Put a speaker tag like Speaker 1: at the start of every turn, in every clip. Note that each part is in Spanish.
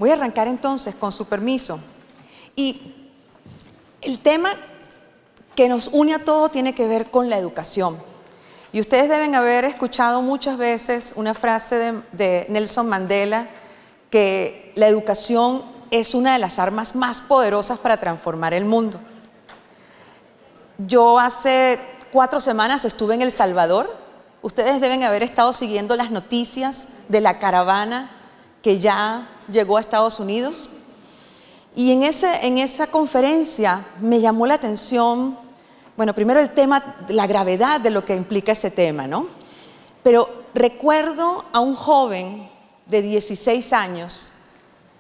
Speaker 1: Voy a arrancar entonces, con su permiso. Y el tema que nos une a todos tiene que ver con la educación. Y ustedes deben haber escuchado muchas veces una frase de Nelson Mandela, que la educación es una de las armas más poderosas para transformar el mundo. Yo hace 4 semanas estuve en El Salvador. Ustedes deben haber estado siguiendo las noticias de la caravana que ya llegó a Estados Unidos. Y en esa conferencia me llamó la atención, bueno, primero el tema, la gravedad de lo que implica ese tema, ¿no? Pero recuerdo a un joven de 16 años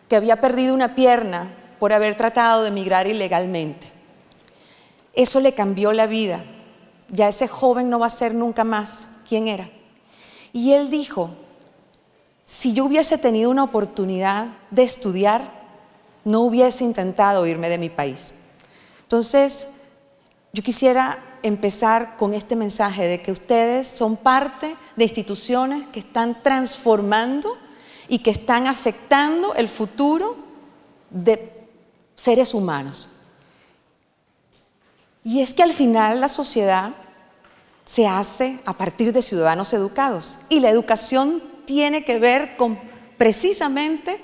Speaker 1: que había perdido una pierna por haber tratado de emigrar ilegalmente. Eso le cambió la vida. Ya ese joven no va a ser nunca más quien era. Y él dijo, si yo hubiese tenido una oportunidad de estudiar, no hubiese intentado irme de mi país. Entonces, yo quisiera empezar con este mensaje de que ustedes son parte de instituciones que están transformando y que están afectando el futuro de seres humanos. Y es que al final la sociedad se hace a partir de ciudadanos educados. Y la educación tiene que ver con precisamente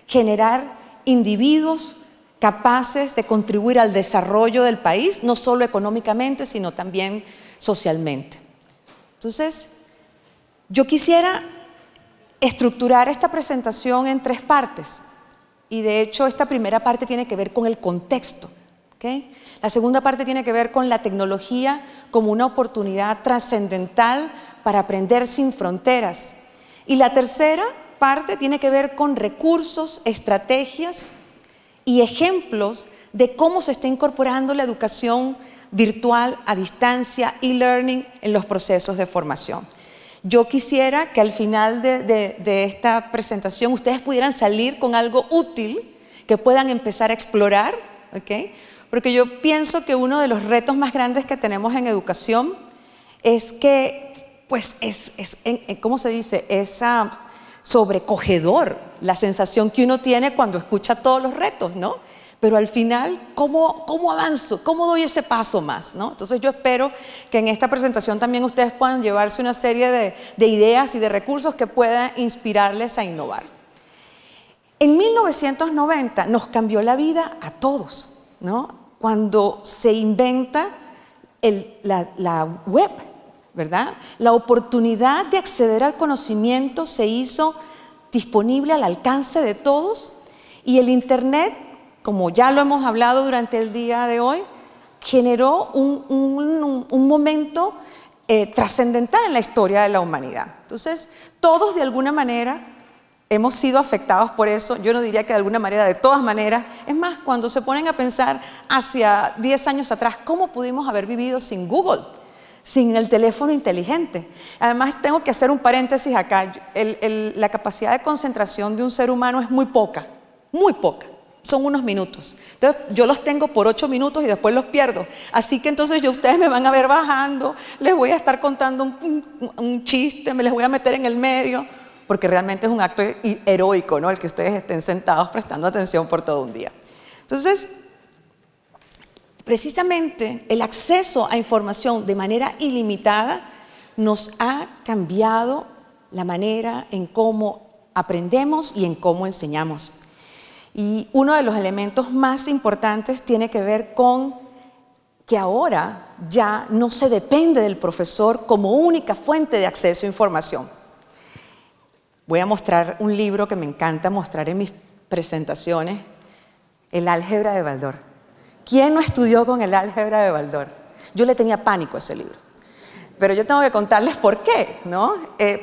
Speaker 1: generar individuos capaces de contribuir al desarrollo del país, no solo económicamente, sino también socialmente. Entonces, yo quisiera estructurar esta presentación en 3 partes. Y de hecho, esta primera parte tiene que ver con el contexto, ¿okay? La segunda parte tiene que ver con la tecnología como una oportunidad trascendental para aprender sin fronteras. Y la tercera parte tiene que ver con recursos, estrategias y ejemplos de cómo se está incorporando la educación virtual a distancia, e-learning en los procesos de formación. Yo quisiera que al final de esta presentación ustedes pudieran salir con algo útil que puedan empezar a explorar, ¿okay? Porque yo pienso que uno de los retos más grandes que tenemos en educación es que, pues, ¿cómo se dice? Es sobrecogedor la sensación que uno tiene cuando escucha todos los retos, ¿no? Pero al final, ¿cómo avanzo? ¿Cómo doy ese paso más, ¿no? Entonces yo espero que en esta presentación también ustedes puedan llevarse una serie de ideas y de recursos que puedan inspirarles a innovar. En 1990 nos cambió la vida a todos, ¿no? Cuando se inventa la web, ¿verdad? La oportunidad de acceder al conocimiento se hizo disponible al alcance de todos y el Internet, como ya lo hemos hablado durante el día de hoy, generó un momento trascendental en la historia de la humanidad. Entonces, todos de alguna manera hemos sido afectados por eso. Yo no diría que de alguna manera, de todas maneras. Es más, cuando se ponen a pensar hacia 10 años atrás, ¿cómo pudimos haber vivido sin Google? Sin el teléfono inteligente. Además, tengo que hacer un paréntesis acá. La capacidad de concentración de un ser humano es muy poca, muy poca. Son unos minutos. Entonces, yo los tengo por 8 minutos y después los pierdo. Así que entonces ustedes me van a ver bajando, les voy a estar contando un chiste, me les voy a meter en el medio, porque realmente es un acto heroico, ¿no? El que ustedes estén sentados prestando atención por todo un día. Entonces, precisamente el acceso a información de manera ilimitada nos ha cambiado la manera en cómo aprendemos y en cómo enseñamos. Y uno de los elementos más importantes tiene que ver con que ahora ya no se depende del profesor como única fuente de acceso a información. Voy a mostrar un libro que me encanta mostrar en mis presentaciones, El álgebra de Baldor. ¿Quién no estudió con el álgebra de Baldor? Yo le tenía pánico a ese libro. Pero yo tengo que contarles por qué, ¿no?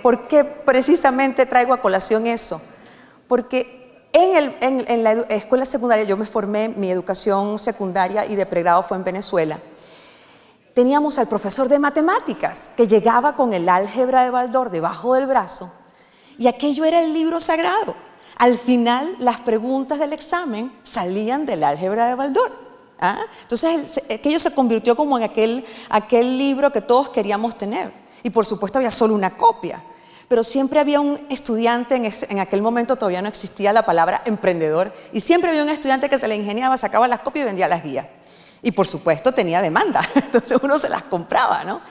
Speaker 1: ¿Por qué precisamente traigo a colación eso? Porque en la escuela secundaria, yo me formé, mi educación secundaria y de pregrado fue en Venezuela. Teníamos al profesor de matemáticas que llegaba con el álgebra de Baldor debajo del brazo y aquello era el libro sagrado. Al final, las preguntas del examen salían del álgebra de Baldor. ¿Ah? Entonces, aquello se convirtió como en aquel libro que todos queríamos tener. Y por supuesto había solo una copia. pero siempre había un estudiante, en aquel momento todavía no existía la palabra emprendedor, y siempre había un estudiante que se le ingeniaba, sacaba las copias y vendía las guías. Y por supuesto tenía demanda, entonces uno se las compraba, ¿no?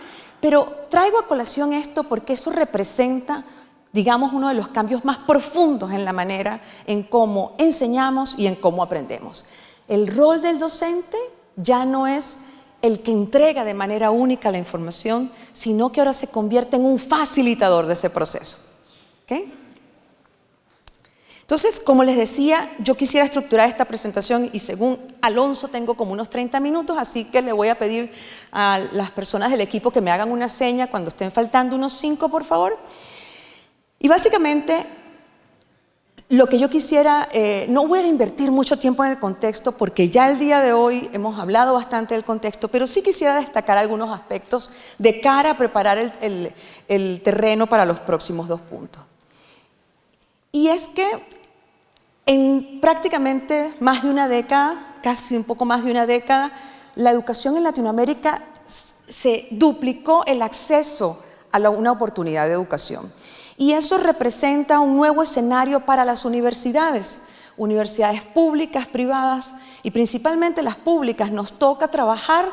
Speaker 1: Pero traigo a colación esto porque eso representa, digamos, uno de los cambios más profundos en la manera en cómo enseñamos y en cómo aprendemos. El rol del docente ya no es el que entrega de manera única la información, sino que ahora se convierte en un facilitador de ese proceso. ¿Okay? Entonces, como les decía, yo quisiera estructurar esta presentación y según Alonso tengo como unos 30 minutos, así que le voy a pedir a las personas del equipo que me hagan una seña cuando estén faltando unos 5, por favor. Y básicamente, lo que yo quisiera, no voy a invertir mucho tiempo en el contexto porque ya el día de hoy hemos hablado bastante del contexto, pero sí quisiera destacar algunos aspectos de cara a preparar el terreno para los próximos 2 puntos. Y es que en prácticamente más de una década, casi un poco más de una década, la educación en Latinoamérica se duplicó el acceso a una oportunidad de educación. Y eso representa un nuevo escenario para las universidades públicas, privadas, y principalmente las públicas. Nos toca trabajar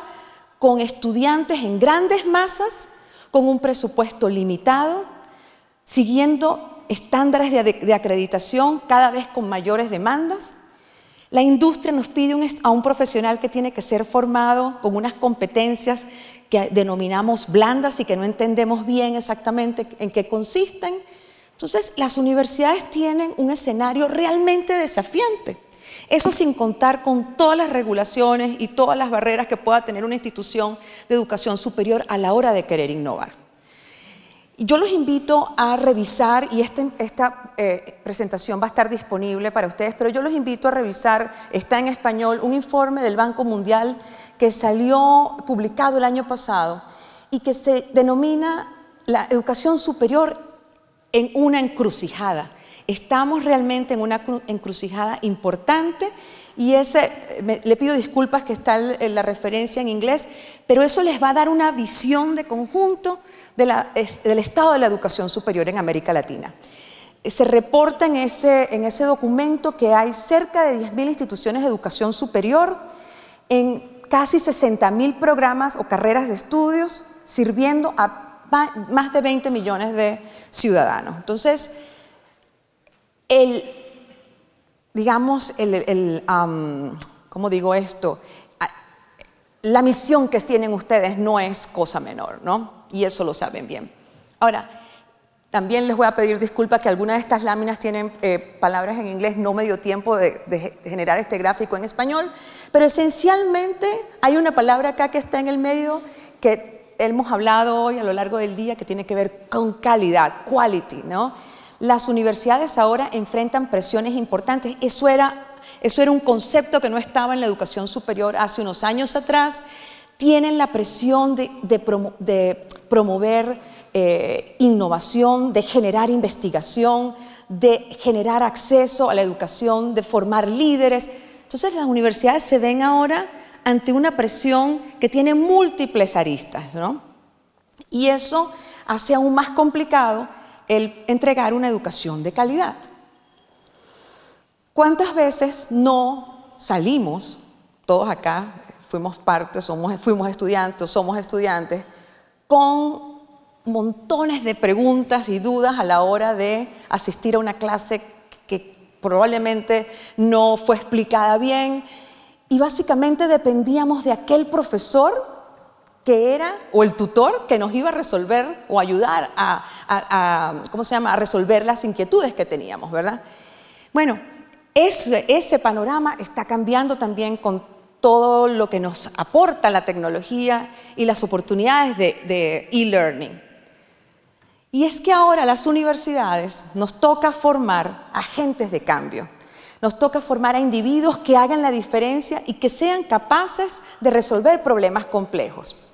Speaker 1: con estudiantes en grandes masas, con un presupuesto limitado, siguiendo estándares de acreditación cada vez con mayores demandas. La industria nos pide a un profesional que tiene que ser formado con unas competencias que denominamos blandas y que no entendemos bien exactamente en qué consisten. Entonces, las universidades tienen un escenario realmente desafiante. Eso sin contar con todas las regulaciones y todas las barreras que pueda tener una institución de educación superior a la hora de querer innovar. Yo los invito a revisar, y esta presentación va a estar disponible para ustedes, pero yo los invito a revisar, está en español, un informe del Banco Mundial que salió publicado el año pasado y que se denomina la educación superior en una encrucijada. Estamos realmente en una encrucijada importante y le pido disculpas que está la referencia en inglés, pero eso les va a dar una visión de conjunto del estado de la educación superior en América Latina. Se reporta en ese documento que hay cerca de 10.000 instituciones de educación superior en casi 60.000 programas o carreras de estudios, sirviendo a más de 20 millones de ciudadanos. Entonces, ¿cómo digo esto? La misión que tienen ustedes no es cosa menor, ¿no? Y eso lo saben bien. Ahora, también les voy a pedir disculpas que algunas de estas láminas tienen palabras en inglés, no me dio tiempo de generar este gráfico en español, pero esencialmente hay una palabra acá que está en el medio que hemos hablado hoy a lo largo del día que tiene que ver con calidad, quality, ¿no? Las universidades ahora enfrentan presiones importantes. Eso era un concepto que no estaba en la educación superior hace unos años atrás. Tienen la presión de promover innovación, de generar investigación, de generar acceso a la educación, de formar líderes. Entonces las universidades se ven ahora ante una presión que tiene múltiples aristas, ¿no? Y eso hace aún más complicado el entregar una educación de calidad. ¿Cuántas veces no salimos, todos acá fuimos parte, fuimos estudiantes, somos estudiantes, con montones de preguntas y dudas a la hora de asistir a una clase que probablemente no fue explicada bien y básicamente dependíamos de aquel profesor que era, o el tutor que nos iba a resolver o ayudar a resolver las inquietudes que teníamos, ¿verdad? Bueno, ese panorama está cambiando también con todo lo que nos aporta la tecnología y las oportunidades de e-learning. Y es que ahora las universidades nos toca formar agentes de cambio. Nos toca formar a individuos que hagan la diferencia y que sean capaces de resolver problemas complejos.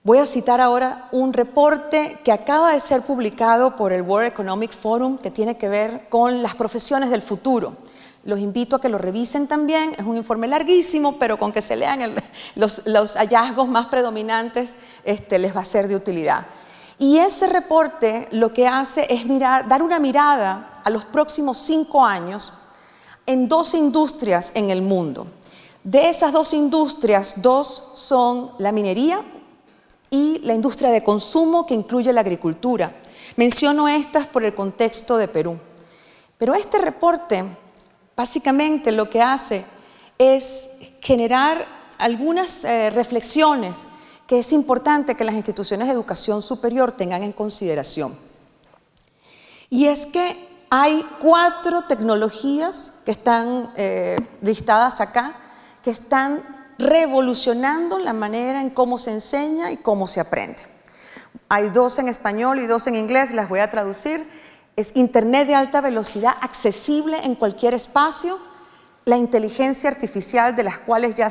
Speaker 1: Voy a citar ahora un reporte que acaba de ser publicado por el World Economic Forum que tiene que ver con las profesiones del futuro. Los invito a que lo revisen también, es un informe larguísimo, pero con que se lean los hallazgos más predominantes les va a ser de utilidad. Y ese reporte lo que hace es dar una mirada a los próximos 5 años en 2 industrias en el mundo. De esas 2 industrias, 2 son la minería y la industria de consumo, que incluye la agricultura. Menciono estas por el contexto de Perú. Pero este reporte básicamente lo que hace es generar algunas reflexiones que es importante que las instituciones de educación superior tengan en consideración. Y es que hay 4 tecnologías que están listadas acá, que están revolucionando la manera en cómo se enseña y cómo se aprende. Hay 2 en español y 2 en inglés, las voy a traducir. Es Internet de alta velocidad accesible en cualquier espacio, la inteligencia artificial, de las cuales ya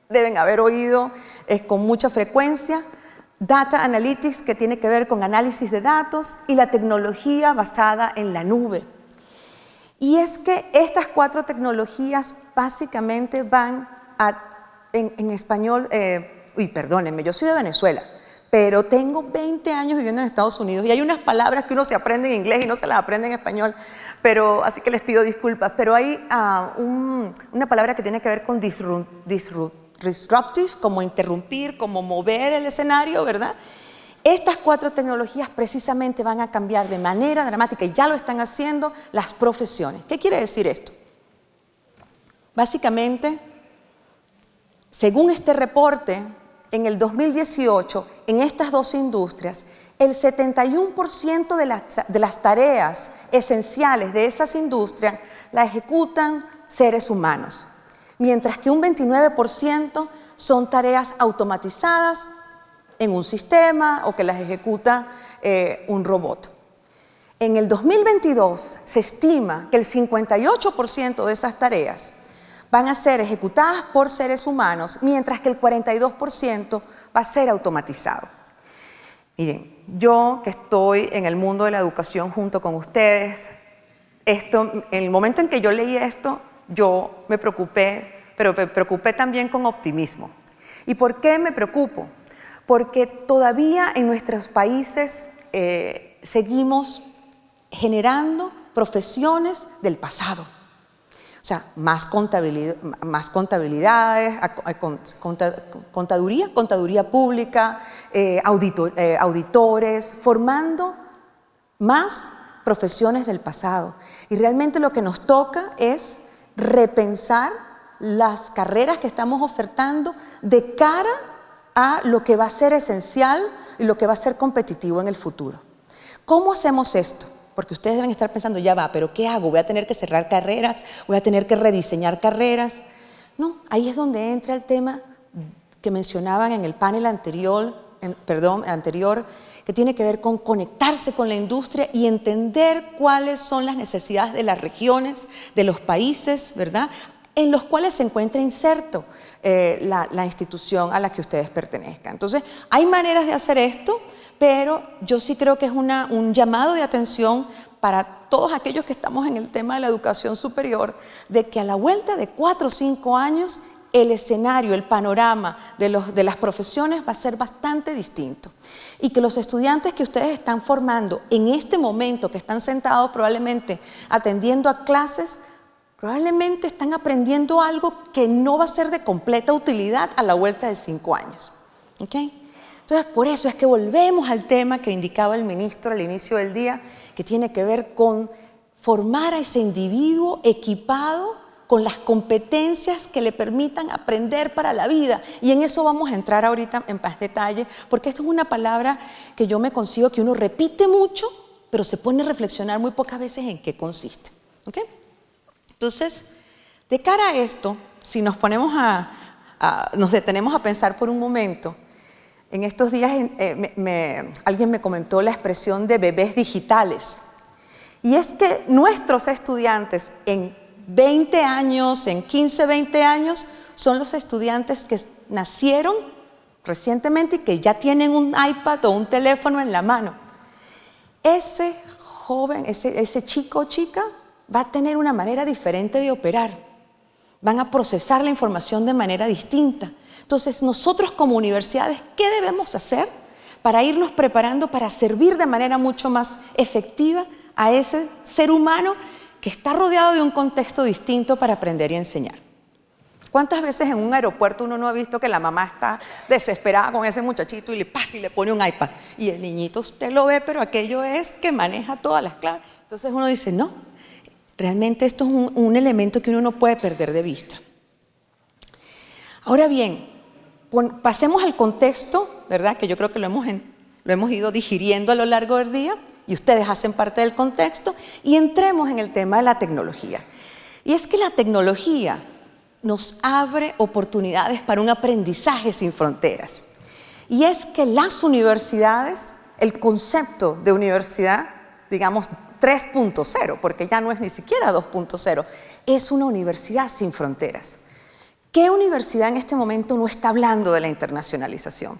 Speaker 1: deben haber oído con mucha frecuencia, Data Analytics, que tiene que ver con análisis de datos, y la tecnología basada en la nube. Y es que estas 4 tecnologías básicamente van en español, perdónenme, yo soy de Venezuela, pero tengo 20 años viviendo en Estados Unidos y hay unas palabras que uno se aprende en inglés y no se las aprende en español, así que les pido disculpas, pero hay una palabra que tiene que ver con disruptive, como interrumpir, como mover el escenario, ¿verdad? Estas 4 tecnologías precisamente van a cambiar de manera dramática, y ya lo están haciendo, las profesiones. ¿Qué quiere decir esto? Básicamente, según este reporte, en el 2018, en estas 2 industrias, el 71% de las tareas esenciales de esas industrias la ejecutan seres humanos, mientras que un 29% son tareas automatizadas en un sistema o que las ejecuta un robot. En el 2022 se estima que el 58% de esas tareas van a ser ejecutadas por seres humanos, mientras que el 42% va a ser automatizado. Miren, yo que estoy en el mundo de la educación junto con ustedes, en el momento en que yo leí esto, yo me preocupé, pero me preocupé también con optimismo. ¿Y por qué me preocupo? Porque todavía en nuestros países seguimos generando profesiones del pasado. O sea, más contabilidades, contaduría pública, auditores, formando más profesiones del pasado. Y realmente lo que nos toca es repensar las carreras que estamos ofertando de cara a lo que va a ser esencial y lo que va a ser competitivo en el futuro. ¿Cómo hacemos esto? Porque ustedes deben estar pensando, ya va, pero ¿qué hago? ¿Voy a tener que cerrar carreras? ¿Voy a tener que rediseñar carreras? No, ahí es donde entra el tema que mencionaban en el panel anterior, que tiene que ver con conectarse con la industria y entender cuáles son las necesidades de las regiones, de los países, ¿verdad?, en los cuales se encuentra inserto la institución a la que ustedes pertenezcan. Entonces, hay maneras de hacer esto, pero yo sí creo que es un llamado de atención para todos aquellos que estamos en el tema de la educación superior, de que a la vuelta de 4 o 5 años el escenario, el panorama de las profesiones va a ser bastante distinto. Y que los estudiantes que ustedes están formando en este momento, que están sentados probablemente atendiendo a clases, probablemente están aprendiendo algo que no va a ser de completa utilidad a la vuelta de 5 años. ¿Okay? Entonces, por eso es que volvemos al tema que indicaba el ministro al inicio del día, que tiene que ver con formar a ese individuo equipado con las competencias que le permitan aprender para la vida. Y en eso vamos a entrar ahorita en más detalle, porque esto es una palabra que yo me consigo que uno repite mucho, pero se pone a reflexionar muy pocas veces en qué consiste. ¿Okay? Entonces, de cara a esto, si nos ponemos nos detenemos a pensar por un momento, en estos días alguien me comentó la expresión de bebés digitales. Y es que nuestros estudiantes en 20 años, en 15, 20 años, son los estudiantes que nacieron recientemente y que ya tienen un iPad o un teléfono en la mano. Ese joven, ese chico o chica va a tener una manera diferente de operar. Van a procesar la información de manera distinta. Entonces, nosotros como universidades, ¿qué debemos hacer? para irlos preparando para servir de manera mucho más efectiva a ese ser humano que está rodeado de un contexto distinto para aprender y enseñar. ¿Cuántas veces en un aeropuerto uno no ha visto que la mamá está desesperada con ese muchachito y le pone un iPad? Y el niñito usted lo ve, pero aquello es que maneja todas las claves. Entonces uno dice, no, realmente esto es un elemento que uno no puede perder de vista. Ahora bien, pasemos al contexto, ¿verdad? Que yo creo que lo hemos ido digiriendo a lo largo del día y ustedes hacen parte del contexto, y entremos en el tema de la tecnología. Y es que la tecnología nos abre oportunidades para un aprendizaje sin fronteras. Y es que las universidades, el concepto de universidad, digamos 3.0, porque ya no es ni siquiera 2.0, es una universidad sin fronteras. ¿Qué universidad en este momento no está hablando de la internacionalización?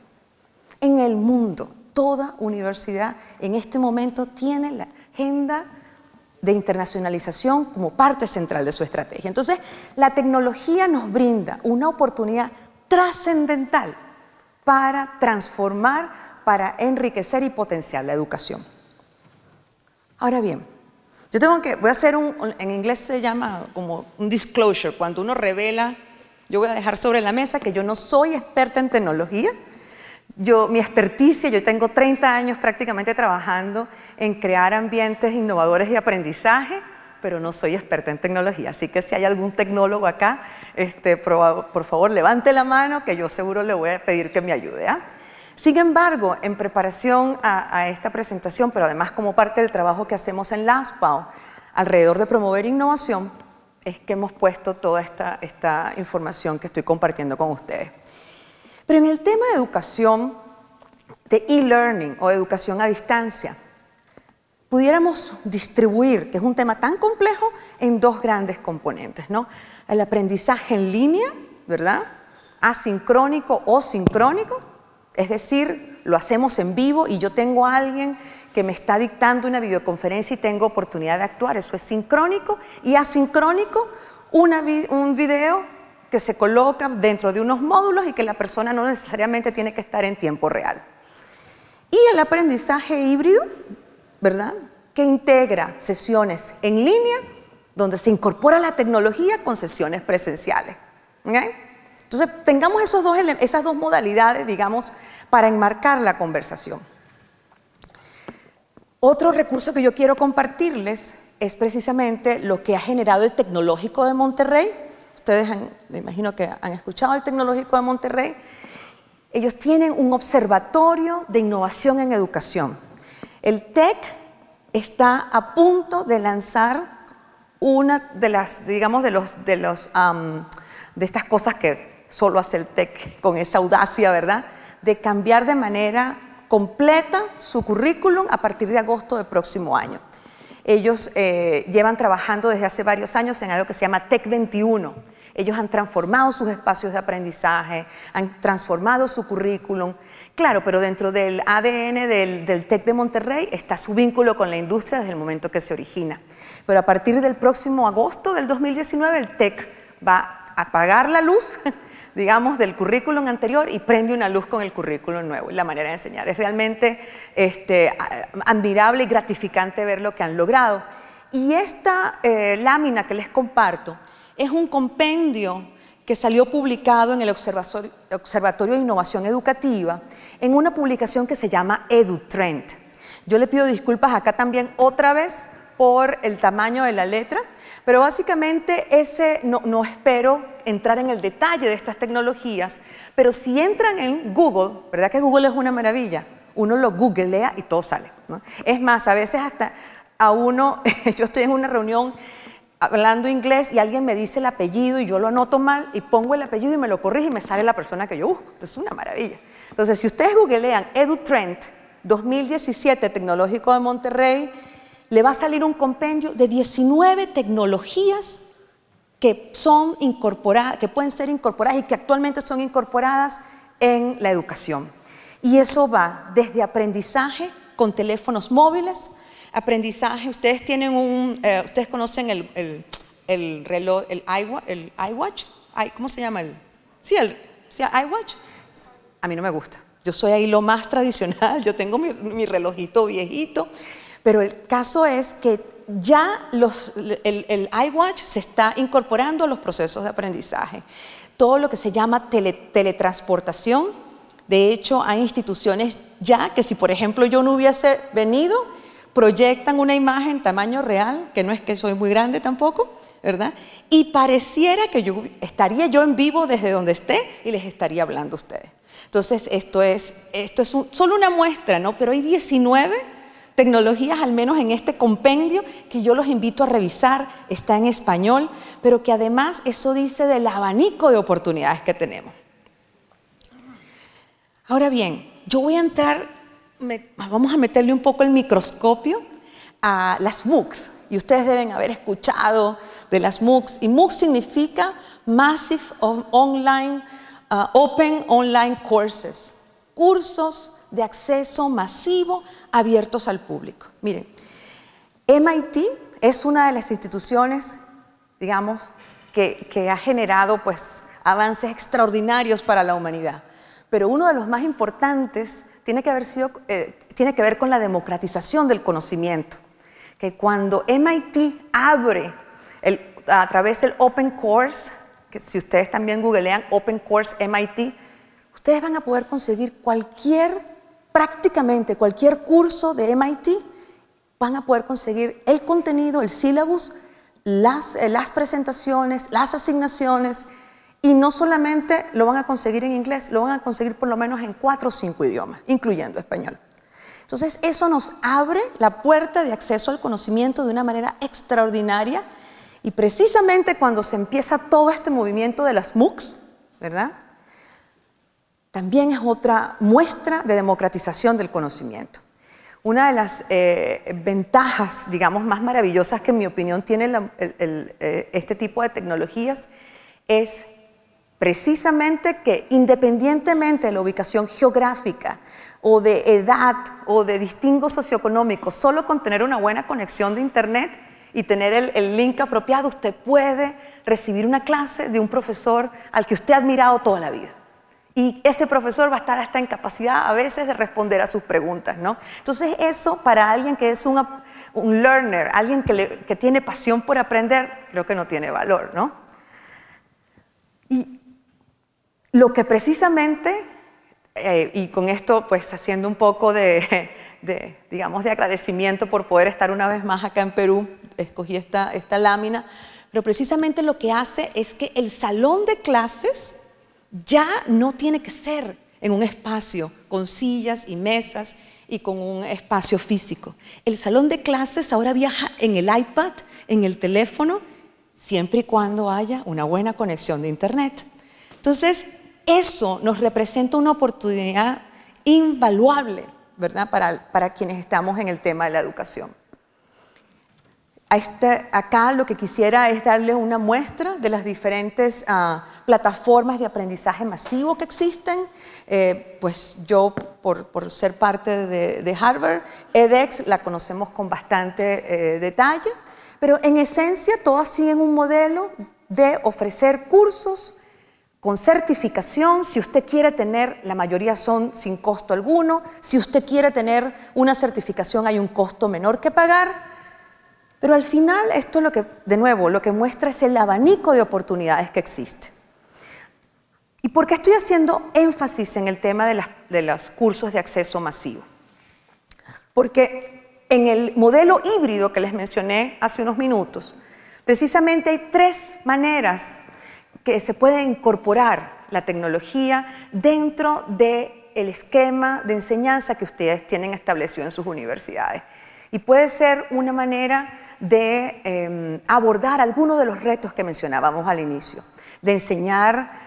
Speaker 1: En el mundo, toda universidad en este momento tiene la agenda de internacionalización como parte central de su estrategia. Entonces, la tecnología nos brinda una oportunidad trascendental para transformar, para enriquecer y potenciar la educación. Ahora bien, voy a hacer en inglés se llama como un disclosure, cuando uno revela, yo voy a dejar sobre la mesa que yo no soy experta en tecnología. Mi experticia, yo tengo 30 años prácticamente trabajando en crear ambientes innovadores de aprendizaje, pero no soy experta en tecnología. Así que si hay algún tecnólogo acá, por favor levante la mano, que yo seguro le voy a pedir que me ayude. Sin embargo, en preparación a esta presentación, pero además como parte del trabajo que hacemos en LASPAO alrededor de promover innovación, es que hemos puesto toda esta información que estoy compartiendo con ustedes. Pero en el tema de educación, de e-learning o educación a distancia, pudiéramos distribuir, que es un tema tan complejo, en dos grandes componentes, ¿no? El aprendizaje en línea, ¿verdad? Asincrónico o sincrónico, es decir, lo hacemos en vivo y yo tengo a alguien que me está dictando una videoconferencia y tengo oportunidad de actuar, eso es sincrónico. Y asincrónico, un video que se coloca dentro de unos módulos y que la persona no necesariamente tiene que estar en tiempo real. Y el aprendizaje híbrido, ¿verdad?, que integra sesiones en línea, donde se incorpora la tecnología con sesiones presenciales. ¿Okay? Entonces, tengamos esas dos modalidades, digamos, para enmarcar la conversación. Otro recurso que yo quiero compartirles es precisamente lo que ha generado el Tecnológico de Monterrey. Ustedes me imagino que han escuchado el Tecnológico de Monterrey. Ellos tienen un observatorio de innovación en educación. El TEC está a punto de lanzar una de las, digamos, de estas cosas que solo hace el TEC con esa audacia, ¿verdad?, de cambiar de manera completa su currículum a partir de agosto del próximo año. Ellos llevan trabajando desde hace varios años en algo que se llama TEC 21. Ellos han transformado sus espacios de aprendizaje, han transformado su currículum. Claro, pero dentro del ADN del TEC de Monterrey está su vínculo con la industria desde el momento que se origina. Pero a partir del próximo agosto del 2019, el TEC va a apagar la luz, digamos, del currículum anterior y prende una luz con el currículum nuevo y la manera de enseñar. Es realmente admirable y gratificante ver lo que han logrado. Y esta lámina que les comparto es un compendio que salió publicado en el Observatorio de Innovación Educativa en una publicación que se llama EduTrend. Yo le pido disculpas acá también otra vez por el tamaño de la letra, pero básicamente no espero entrar en el detalle de estas tecnologías, pero si entran en Google, ¿verdad que Google es una maravilla? Uno lo googlea y todo sale, ¿no? Es más, a veces hasta a uno, yo estoy en una reunión hablando inglés y alguien me dice el apellido y yo lo anoto mal y pongo el apellido y me lo corrige y me sale la persona que yo busco. Entonces es una maravilla. Entonces, si ustedes googlean EduTrend 2017 Tecnológico de Monterrey, le va a salir un compendio de 19 tecnologías que son incorporadas, que pueden ser incorporadas y que actualmente son incorporadas en la educación. Y eso va desde aprendizaje con teléfonos móviles, aprendizaje, ustedes tienen ustedes conocen el reloj, el iWatch, ¿cómo se llama? Sí, iWatch. A mí no me gusta, Yo soy ahí lo más tradicional, yo tengo mi relojito viejito, pero el caso es que ya el iWatch se está incorporando a los procesos de aprendizaje. Todo lo que se llama teletransportación. De hecho, hay instituciones ya que si, por ejemplo, yo no hubiese venido, proyectan una imagen tamaño real, que no es que soy muy grande tampoco, ¿verdad? Y pareciera que estaría yo en vivo desde donde esté y les estaría hablando a ustedes. Entonces, esto es solo una muestra, ¿no? Pero hay 19 tecnologías, al menos en este compendio, que yo los invito a revisar, está en español, pero que además eso dice del abanico de oportunidades que tenemos. Ahora bien, yo voy a entrar, vamos a meterle un poco el microscopio a las MOOCs, y ustedes deben haber escuchado de las MOOCs, y MOOC significa Massive Online, Open Online Courses, cursos de acceso masivo abiertos al público. Miren, MIT es una de las instituciones, digamos, que ha generado pues, avances extraordinarios para la humanidad. Pero uno de los más importantes tiene que ver con la democratización del conocimiento. Que cuando MIT abre a través del Open Course, que si ustedes también googlean Open Course MIT, ustedes van a poder conseguir prácticamente cualquier curso de MIT, van a poder conseguir el contenido, el syllabus, las presentaciones, las asignaciones, y no solamente lo van a conseguir en inglés, lo van a conseguir por lo menos en 4 o 5 idiomas, incluyendo español. Entonces, eso nos abre la puerta de acceso al conocimiento de una manera extraordinaria, y precisamente cuando se empieza todo este movimiento de las MOOCs, ¿verdad?, también es otra muestra de democratización del conocimiento. Una de las ventajas, digamos, más maravillosas que en mi opinión tiene este tipo de tecnologías es precisamente que independientemente de la ubicación geográfica o de edad o de distingo socioeconómico, solo con tener una buena conexión de internet y tener el link apropiado, usted puede recibir una clase de un profesor al que usted ha admirado toda la vida. Y ese profesor va a estar hasta en capacidad a veces de responder a sus preguntas, ¿no? Entonces eso para alguien que es un learner, alguien que tiene pasión por aprender, creo que no tiene valor, ¿no? Y lo que precisamente, y con esto pues haciendo un poco digamos, de agradecimiento por poder estar una vez más acá en Perú, escogí esta lámina, pero precisamente lo que hace es que el salón de clases ya no tiene que ser en un espacio con sillas y mesas y con un espacio físico. El salón de clases ahora viaja en el iPad, en el teléfono, siempre y cuando haya una buena conexión de internet. Entonces, eso nos representa una oportunidad invaluable, ¿verdad?, para quienes estamos en el tema de la educación. Acá lo que quisiera es darles una muestra de las diferentes plataformas de aprendizaje masivo que existen. Pues yo, por ser parte de Harvard, edX la conocemos con bastante detalle, pero en esencia todas siguen un modelo de ofrecer cursos con certificación. Si usted quiere tener, la mayoría son sin costo alguno. Si usted quiere tener una certificación, hay un costo menor que pagar. Pero al final, esto es de nuevo, lo que muestra es el abanico de oportunidades que existe. ¿Y por qué estoy haciendo énfasis en el tema de los cursos de acceso masivo? Porque en el modelo híbrido que les mencioné hace unos minutos, precisamente hay 3 maneras que se puede incorporar la tecnología dentro del esquema de enseñanza que ustedes tienen establecido en sus universidades. Y puede ser una manera de abordar algunos de los retos que mencionábamos al inicio, de enseñar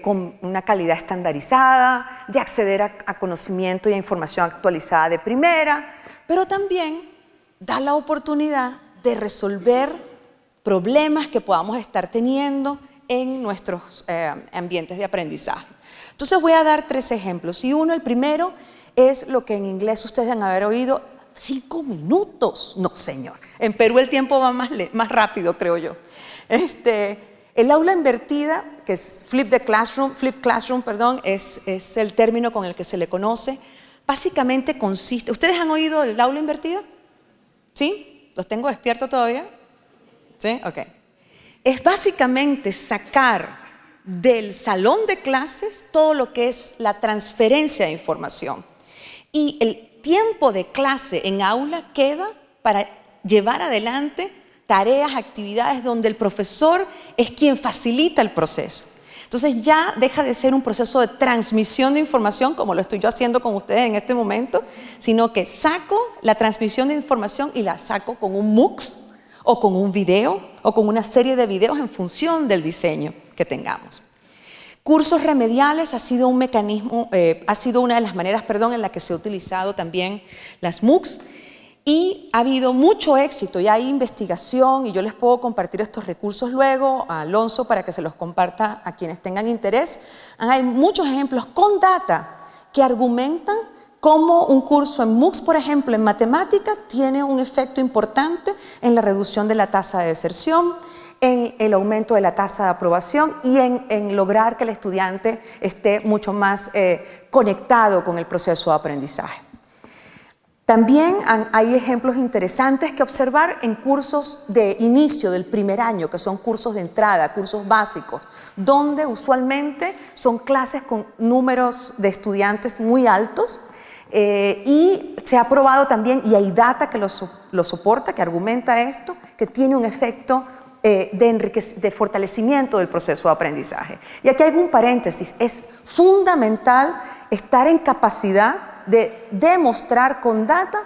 Speaker 1: con una calidad estandarizada, de acceder a conocimiento y a información actualizada de primera, pero también da la oportunidad de resolver problemas que podamos estar teniendo en nuestros ambientes de aprendizaje. Entonces voy a dar 3 ejemplos. Y el primero es lo que en inglés ustedes deben haber oído, 5 minutos. No, señor. En Perú el tiempo va más rápido, creo yo. El aula invertida que es Flip Classroom, perdón, es el término con el que se le conoce. Básicamente consiste, ¿ustedes han oído el aula invertida? ¿Sí? ¿Los tengo despiertos todavía? ¿Sí? Ok. Es básicamente sacar del salón de clases todo lo que es la transferencia de información. Y el tiempo de clase en aula queda para llevar adelante tareas, actividades donde el profesor es quien facilita el proceso. Entonces ya deja de ser un proceso de transmisión de información, como lo estoy yo haciendo con ustedes en este momento, sino que saco la transmisión de información y la saco con un MOOC o con un video o con una serie de videos en función del diseño que tengamos. Cursos remediales ha sido un mecanismo, ha sido una de las maneras, en la que se ha utilizado también las MOOCs. Y ha habido mucho éxito y hay investigación, y yo les puedo compartir estos recursos luego a Alonso para que se los comparta a quienes tengan interés. Hay muchos ejemplos con data que argumentan cómo un curso en MOOCs, por ejemplo, en matemática, tiene un efecto importante en la reducción de la tasa de deserción, en el aumento de la tasa de aprobación y en lograr que el estudiante esté mucho más conectado con el proceso de aprendizaje. También hay ejemplos interesantes que observar en cursos de inicio del primer año, que son cursos de entrada, cursos básicos, donde usualmente son clases con números de estudiantes muy altos y se ha probado también, y hay data que lo soporta, que argumenta esto, que tiene un efecto de fortalecimiento del proceso de aprendizaje. Y aquí hay un paréntesis, es fundamental estar en capacidad de demostrar con data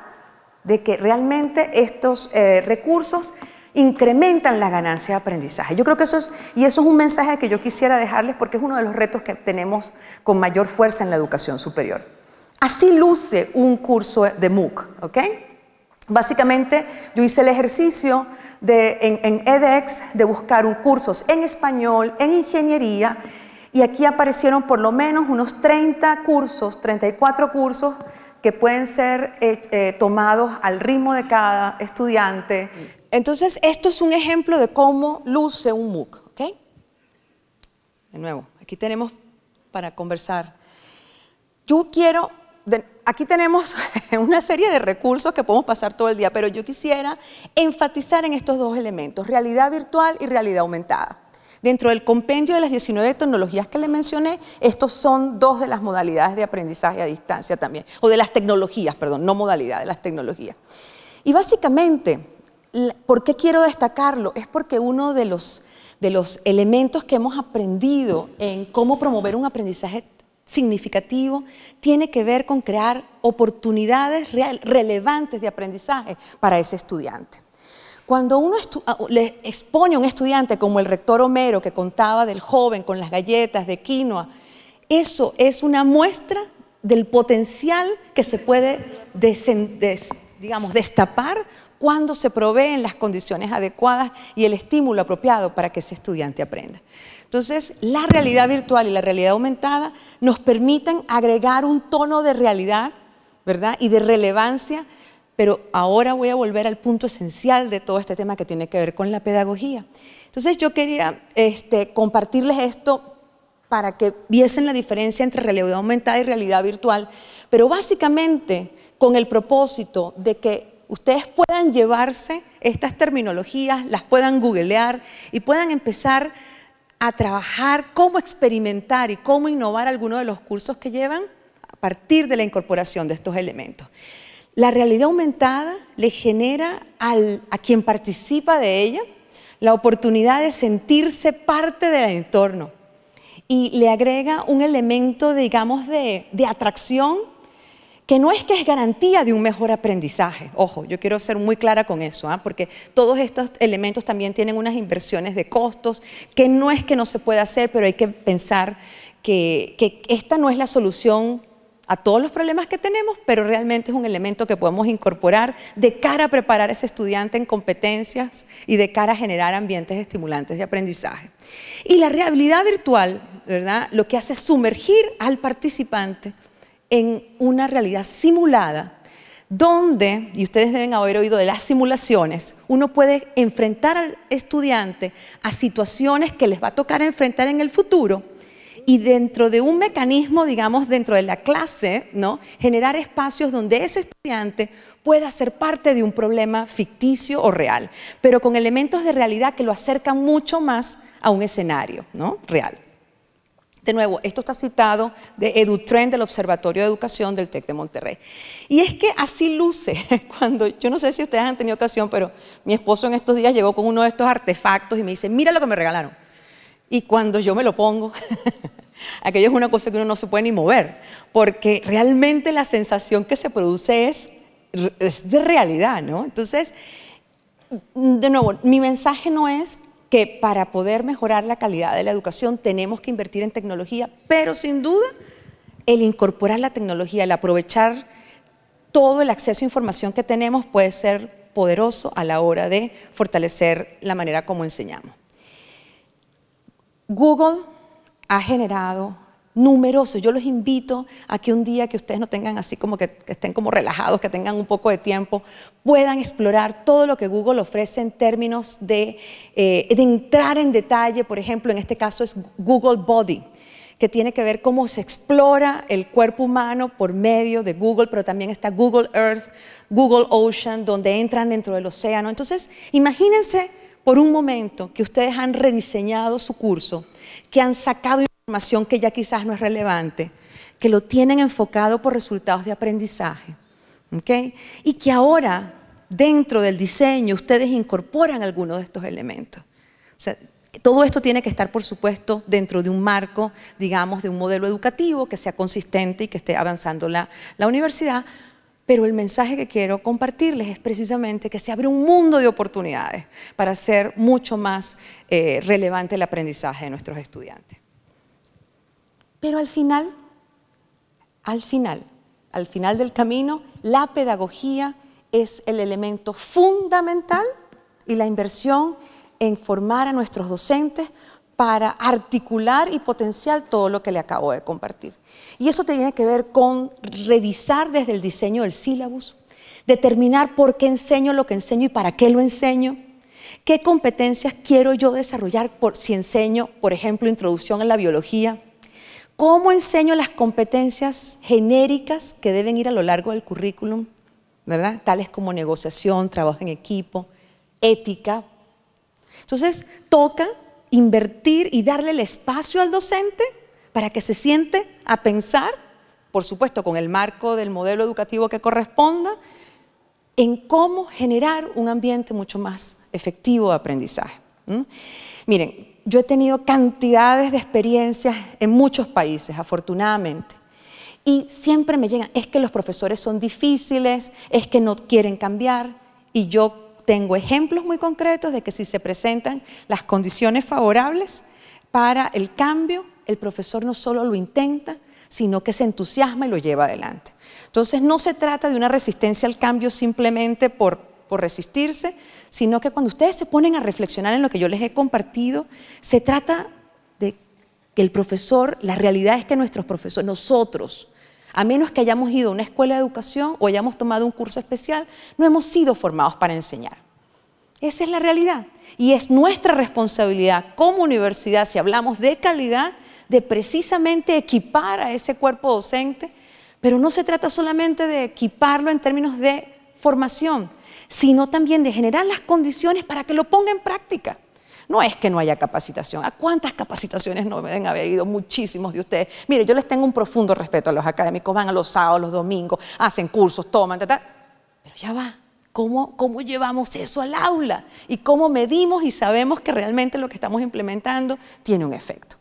Speaker 1: de que realmente estos recursos incrementan la ganancia de aprendizaje. Yo creo que eso es un mensaje que yo quisiera dejarles porque es uno de los retos que tenemos con mayor fuerza en la educación superior. Así luce un curso de MOOC, ¿ok? Básicamente yo hice el ejercicio en edX de buscar cursos en español, en ingeniería, y aquí aparecieron por lo menos unos 30 cursos, 34 cursos que pueden ser tomados al ritmo de cada estudiante. Entonces, esto es un ejemplo de cómo luce un MOOC, ¿ok? De nuevo, aquí tenemos para conversar. Aquí tenemos una serie de recursos que podemos pasar todo el día, pero yo quisiera enfatizar en estos dos elementos, realidad virtual y realidad aumentada. Dentro del compendio de las 19 tecnologías que les mencioné, estos son dos de las modalidades de aprendizaje a distancia también, o de las tecnologías, perdón, no modalidad, de las tecnologías. Y básicamente, ¿por qué quiero destacarlo? Es porque uno de los elementos que hemos aprendido en cómo promover un aprendizaje significativo tiene que ver con crear oportunidades relevantes de aprendizaje para ese estudiante. Cuando uno le expone a un estudiante como el rector Homero, que contaba del joven con las galletas de quinoa, eso es una muestra del potencial que se puede destapar cuando se proveen las condiciones adecuadas y el estímulo apropiado para que ese estudiante aprenda. Entonces, la realidad virtual y la realidad aumentada nos permiten agregar un tono de realidad, ¿verdad?, y de relevancia. Pero ahora voy a volver al punto esencial de todo este tema que tiene que ver con la pedagogía. Entonces yo quería compartirles esto para que viesen la diferencia entre realidad aumentada y realidad virtual, pero básicamente con el propósito de que ustedes puedan llevarse estas terminologías, las puedan googlear y puedan empezar a trabajar cómo experimentar y cómo innovar algunos de los cursos que llevan a partir de la incorporación de estos elementos. La realidad aumentada le genera a quien participa de ella la oportunidad de sentirse parte del entorno y le agrega un elemento, digamos, de atracción que no es que es garantía de un mejor aprendizaje. Ojo, yo quiero ser muy clara con eso, porque todos estos elementos también tienen unas inversiones de costos que no es que no se pueda hacer, pero hay que pensar que esta no es la solución a todos los problemas que tenemos, pero realmente es un elemento que podemos incorporar de cara a preparar a ese estudiante en competencias y de cara a generar ambientes estimulantes de aprendizaje. Y la realidad virtual, ¿verdad?, lo que hace es sumergir al participante en una realidad simulada donde, y ustedes deben haber oído de las simulaciones, uno puede enfrentar al estudiante a situaciones que les va a tocar enfrentar en el futuro y dentro de un mecanismo, digamos, dentro de la clase, ¿no?, generar espacios donde ese estudiante pueda ser parte de un problema ficticio o real, pero con elementos de realidad que lo acercan mucho más a un escenario, ¿no?, real. De nuevo, esto está citado de EduTrend del Observatorio de Educación del TEC de Monterrey. Y es que así luce cuando, yo no sé si ustedes han tenido ocasión, pero mi esposo en estos días llegó con uno de estos artefactos y me dice, mira lo que me regalaron. Y cuando yo me lo pongo, aquello es una cosa que uno no se puede ni mover, porque realmente la sensación que se produce es de realidad, ¿no? Entonces, de nuevo, mi mensaje no es que para poder mejorar la calidad de la educación tenemos que invertir en tecnología, pero sin duda el incorporar la tecnología, el aprovechar todo el acceso a información que tenemos puede ser poderoso a la hora de fortalecer la manera como enseñamos. Google ha generado numerosos, yo los invito a que un día que ustedes no tengan así como que estén como relajados, que tengan un poco de tiempo, puedan explorar todo lo que Google ofrece en términos de entrar en detalle. Por ejemplo, en este caso es Google Body, que tiene que ver cómo se explora el cuerpo humano por medio de Google, pero también está Google Earth, Google Ocean, donde entran dentro del océano. Entonces, imagínense por un momento que ustedes han rediseñado su curso, que han sacado información que ya quizás no es relevante, que lo tienen enfocado por resultados de aprendizaje, ¿okay? Y que ahora, dentro del diseño, ustedes incorporan algunos de estos elementos. O sea, todo esto tiene que estar, por supuesto, dentro de un marco, digamos, de un modelo educativo que sea consistente y que esté avanzando la universidad, pero el mensaje que quiero compartirles es precisamente que se abre un mundo de oportunidades para hacer mucho más relevante el aprendizaje de nuestros estudiantes. Pero al final del camino, la pedagogía es el elemento fundamental y la inversión en formar a nuestros docentes para articular y potenciar todo lo que le acabo de compartir. Y eso tiene que ver con revisar desde el diseño del sílabus, determinar por qué enseño lo que enseño y para qué lo enseño, qué competencias quiero yo desarrollar si enseño, por ejemplo, introducción a la biología, cómo enseño las competencias genéricas que deben ir a lo largo del currículum, ¿verdad?, tales como negociación, trabajo en equipo, ética. Entonces, toca invertir y darle el espacio al docente para que se siente a pensar, por supuesto con el marco del modelo educativo que corresponda, en cómo generar un ambiente mucho más efectivo de aprendizaje. Miren, yo he tenido cantidades de experiencias en muchos países, afortunadamente, y siempre me llegan, es que los profesores son difíciles, es que no quieren cambiar, y yo tengo ejemplos muy concretos de que si se presentan las condiciones favorables para el cambio, el profesor no solo lo intenta, sino que se entusiasma y lo lleva adelante. Entonces, no se trata de una resistencia al cambio simplemente por resistirse, sino que cuando ustedes se ponen a reflexionar en lo que yo les he compartido, se trata de que el profesor, la realidad es que nuestros profesores, nosotros, a menos que hayamos ido a una escuela de educación o hayamos tomado un curso especial, no hemos sido formados para enseñar. Esa es la realidad. Y es nuestra responsabilidad como universidad, si hablamos de calidad, de precisamente equipar a ese cuerpo docente, pero no se trata solamente de equiparlo en términos de formación, sino también de generar las condiciones para que lo ponga en práctica. No es que no haya capacitación. ¿A cuántas capacitaciones no deben haber ido muchísimos de ustedes? Mire, yo les tengo un profundo respeto a los académicos, van a los sábados, los domingos, hacen cursos, toman, pero ya va. ¿Cómo llevamos eso al aula? ¿Y cómo medimos y sabemos que realmente lo que estamos implementando tiene un efecto?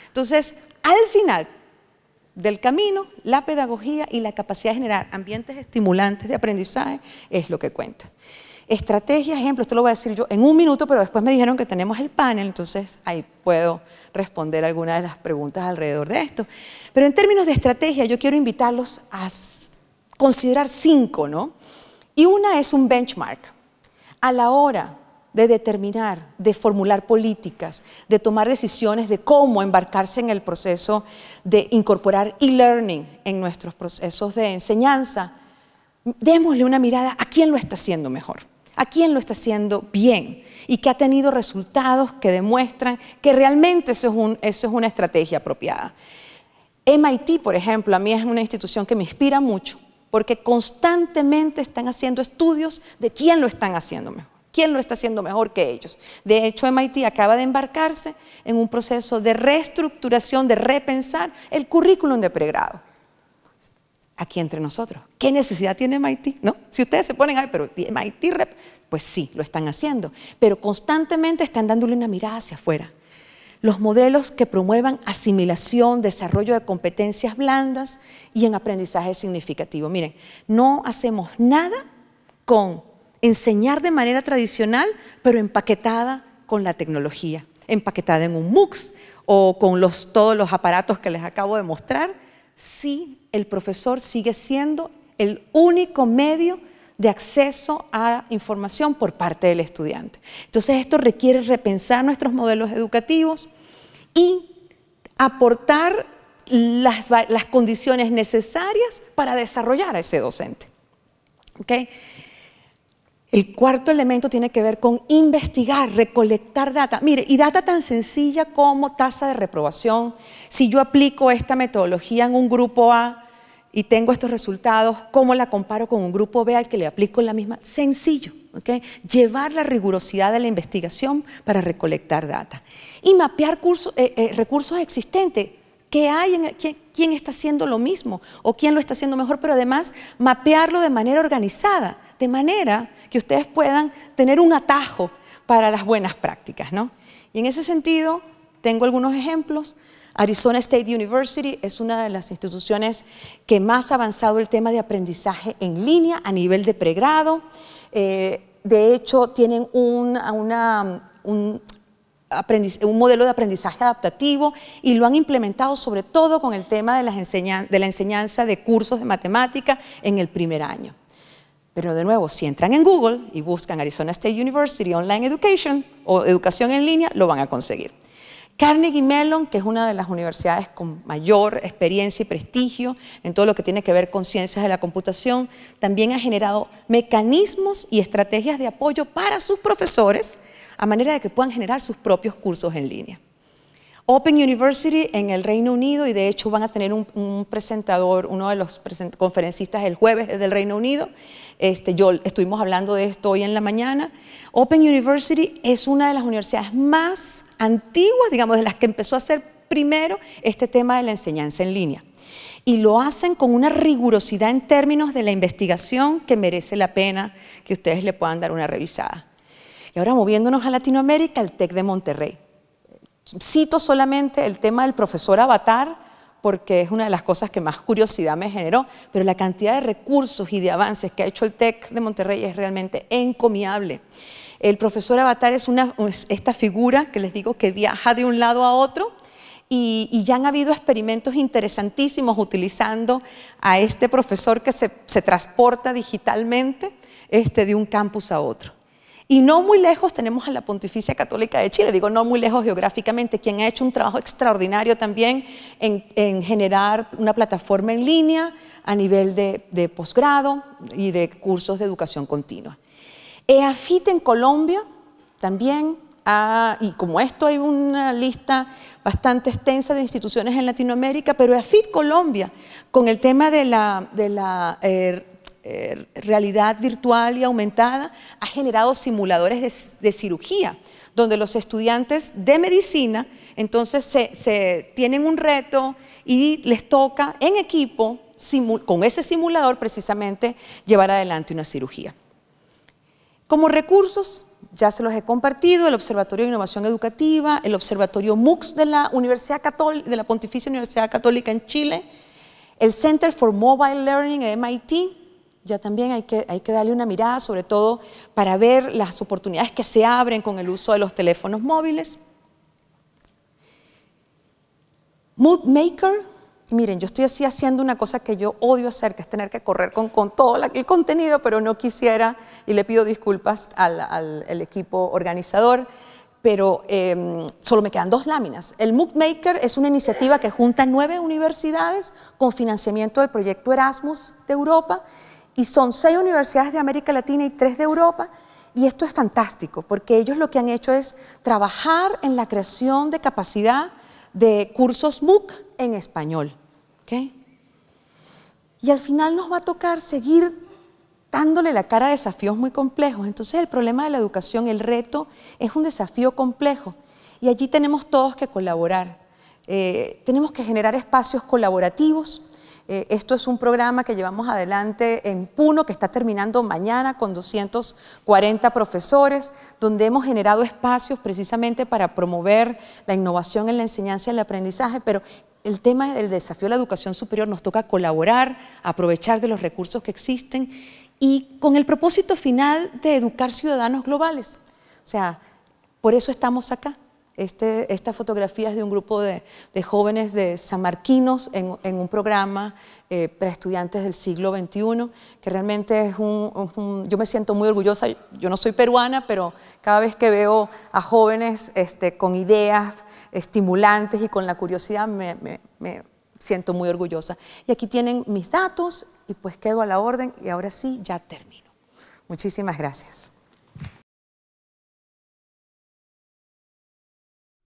Speaker 1: Entonces, al final del camino, la pedagogía y la capacidad de generar ambientes estimulantes de aprendizaje es lo que cuenta. Estrategias, ejemplo, esto lo voy a decir yo en un minuto, pero después me dijeron que tenemos el panel, entonces ahí puedo responder algunas de las preguntas alrededor de esto. Pero en términos de estrategia, yo quiero invitarlos a considerar 5, ¿no? Y una es un benchmark. A la hora de determinar, de formular políticas, de tomar decisiones de cómo embarcarse en el proceso de incorporar e-learning en nuestros procesos de enseñanza, démosle una mirada a quién lo está haciendo mejor, a quién lo está haciendo bien y que ha tenido resultados que demuestran que realmente eso es una estrategia apropiada. MIT, por ejemplo, a mí es una institución que me inspira mucho porque constantemente están haciendo estudios de quién lo están haciendo mejor, quién lo está haciendo mejor que ellos. De hecho, MIT acaba de embarcarse en un proceso de reestructuración, de repensar el currículum de pregrado. Aquí entre nosotros, ¿qué necesidad tiene MIT? ¿No? Si ustedes se ponen, ay, pero MIT, pues sí, lo están haciendo, pero constantemente están dándole una mirada hacia afuera. Los modelos que promuevan asimilación, desarrollo de competencias blandas y en aprendizaje significativo. Miren, no hacemos nada con enseñar de manera tradicional, pero empaquetada con la tecnología, empaquetada en un MOOCs o con todos los aparatos que les acabo de mostrar, si el profesor sigue siendo el único medio de acceso a información por parte del estudiante. Entonces esto requiere repensar nuestros modelos educativos y aportar las condiciones necesarias para desarrollar a ese docente. ¿Okay? El cuarto elemento tiene que ver con investigar, recolectar data. Mire, y data tan sencilla como tasa de reprobación. Si yo aplico esta metodología en un grupo A y tengo estos resultados, ¿cómo la comparo con un grupo B al que le aplico la misma? Sencillo, ¿okay? Llevar la rigurosidad de la investigación para recolectar data. Y mapear recursos existentes. ¿Qué hay? ¿Quién está haciendo lo mismo? ¿O quién lo está haciendo mejor? Pero además, mapearlo de manera organizada, de manera que ustedes puedan tener un atajo para las buenas prácticas, ¿no? Y en ese sentido, tengo algunos ejemplos. Arizona State University es una de las instituciones que más ha avanzado el tema de aprendizaje en línea a nivel de pregrado. De hecho, tienen un modelo de aprendizaje adaptativo y lo han implementado sobre todo con el tema de la enseñanza de cursos de matemática en el primer año. Pero de nuevo, si entran en Google y buscan Arizona State University Online Education o educación en línea, lo van a conseguir. Carnegie Mellon, que es una de las universidades con mayor experiencia y prestigio en todo lo que tiene que ver con ciencias de la computación, también ha generado mecanismos y estrategias de apoyo para sus profesores a manera de que puedan generar sus propios cursos en línea. Open University en el Reino Unido, y de hecho van a tener un presentador, uno de los conferencistas el jueves del Reino Unido. Estuvimos hablando de esto hoy en la mañana. Open University es una de las universidades más antiguas, digamos, de las que empezó a hacer primero este tema de la enseñanza en línea. Y lo hacen con una rigurosidad en términos de la investigación que merece la pena que ustedes le puedan dar una revisada. Y ahora moviéndonos a Latinoamérica, el TEC de Monterrey. Cito solamente el tema del profesor avatar, porque es una de las cosas que más curiosidad me generó, pero la cantidad de recursos y de avances que ha hecho el TEC de Monterrey es realmente encomiable. El profesor avatar es esta figura que les digo que viaja de un lado a otro, y ya han habido experimentos interesantísimos utilizando a este profesor que se transporta digitalmente de un campus a otro. Y no muy lejos tenemos a la Pontificia Católica de Chile, digo no muy lejos geográficamente, quien ha hecho un trabajo extraordinario también en generar una plataforma en línea a nivel de posgrado y de cursos de educación continua. EAFIT en Colombia también, y como esto hay una lista bastante extensa de instituciones en Latinoamérica, pero EAFIT Colombia, con el tema de la realidad virtual y aumentada, ha generado simuladores de cirugía, donde los estudiantes de medicina entonces tienen un reto y les toca en equipo, con ese simulador precisamente, llevar adelante una cirugía. Como recursos, ya se los he compartido, el Observatorio de Innovación Educativa, el Observatorio MOOCs de la Pontificia Universidad Católica en Chile, el Center for Mobile Learning de MIT. Ya también hay que darle una mirada, sobre todo para ver las oportunidades que se abren con el uso de los teléfonos móviles. Moodmaker, miren, yo estoy así haciendo una cosa que yo odio hacer, que es tener que correr con todo el contenido, pero no quisiera, y le pido disculpas al equipo organizador, pero solo me quedan 2 láminas. El Moodmaker es una iniciativa que junta 9 universidades con financiamiento del proyecto Erasmus de Europa, Y son 6 universidades de América Latina y 3 de Europa. Y esto es fantástico, porque ellos lo que han hecho es trabajar en la creación de capacidad de cursos MOOC en español. ¿Okay? Y al final nos va a tocar seguir dándole la cara a desafíos muy complejos. Entonces el problema de la educación, el reto, es un desafío complejo. Y allí tenemos todos que colaborar. Tenemos que generar espacios colaborativos. Esto es un programa que llevamos adelante en Puno, que está terminando mañana con 240 profesores, donde hemos generado espacios precisamente para promover la innovación en la enseñanza y el aprendizaje, pero el tema del desafío de la educación superior nos toca colaborar, aprovechar de los recursos que existen y con el propósito final de educar ciudadanos globales. O sea, por eso estamos acá. Esta fotografía es de un grupo de jóvenes de sanmarquinos en un programa para estudiantes del siglo XXI, que realmente es yo me siento muy orgullosa. Yo no soy peruana, pero cada vez que veo a jóvenes con ideas estimulantes y con la curiosidad me siento muy orgullosa. Y aquí tienen mis datos y pues quedo a la orden y ahora sí, ya termino. Muchísimas gracias.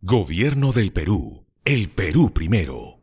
Speaker 2: Gobierno del Perú. El Perú primero.